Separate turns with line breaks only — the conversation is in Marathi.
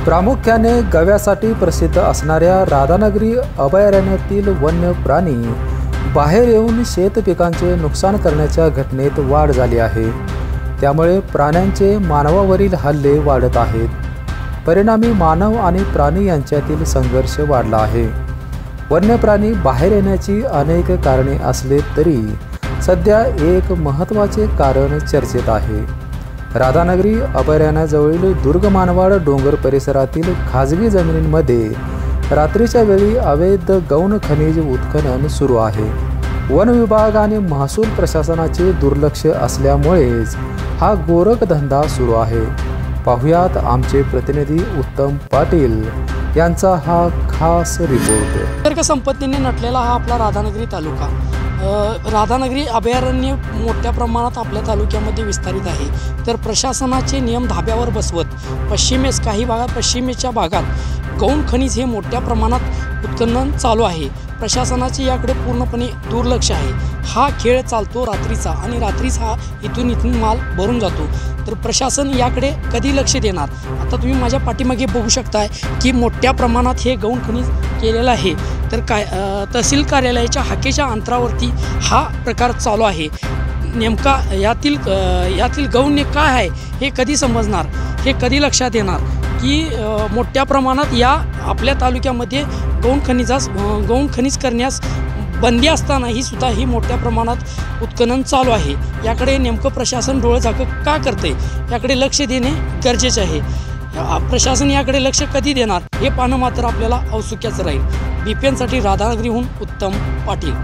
प्रामुख्याने गव्यासाठी प्रसिद्ध असणाऱ्या राधानगरी अभयारण्यातील वन्य प्राणी बाहेर येऊन शेतपिकांचे नुकसान करण्याच्या घटनेत वाढ झाली आहे। त्यामुळे प्राण्यांचे मानवावरील हल्ले वाढत आहेत। परिणामी मानव आणि प्राणी यांच्यातील संघर्ष वाढला आहे। वन्य प्राणी बाहेर येण्याची अनेक कारणे असले तरी सध्या एक महत्त्वाचे कारण चर्चेत आहे। राधानगरी अभयारण्याजवळील दुर्ग मानवाड डोंगर परिसरातील खाजगी जमिनींमध्ये रात्रीच्या वेळी अवैध गौण खनिज उत्खनन सुरू आहे। वन विभाग आणि महसूल प्रशासनाचे दुर्लक्ष असल्यामुळेच हा गोरखधंदा सुरू आहे। पाहुयात आमचे प्रतिनिधी उत्तम पाटील यांचा हा खास रिपोर्ट।
निसर्ग संपत्तीने नटलेला हा आपला राधानगरी तालुका। राधानगरी अभयारण्य मोठ्या प्रमाणात आपल्या तालुक्यामध्ये विस्तारित आहे। तर प्रशासनाचे नियम धाब्यावर बसवत काही भागात पश्चिमेच्या भागात गौण खनिज हे मोठ्या प्रमाणात उत्खनन चालू आहे। प्रशासनाचे याकडे पूर्णपणे दुर्लक्ष आहे। हा खेळ चालतो रात्रीचा आणि रात्रीच हा इथून माल भरून जातो। तर प्रशासन याकडे कधी लक्ष देणार? आता तुम्ही माझ्या पाठीमागे बघू शकताय की मोठ्या प्रमाणात हे गौण खनिज केलेलं आहे। तर तहसील कार्यालयाच्या हाकेच्या अंतरावरती हा प्रकार चालू आहे। नेमका यातील गौण काय आहे हे कधी समजणार, हे कधी लक्षात येणार की मोठ्या प्रमाणात या आपल्या तालुक्यामध्ये गौण खनिज करण्यास बंदी असतानाही सुद्धा ही मोठ्या प्रमाणात उत्खनन चालू आहे। याकडे नेमकं प्रशासन डोळेझाकं का करते याकडे लक्ष देणे गरजेचे आहे। प्रशासन याकडे लक्ष कधी देणार हे पाहणं मात्र आपल्याला औत्सुक्याचं राहील। BPN साठी राधानगरीहून उत्तम पाटील।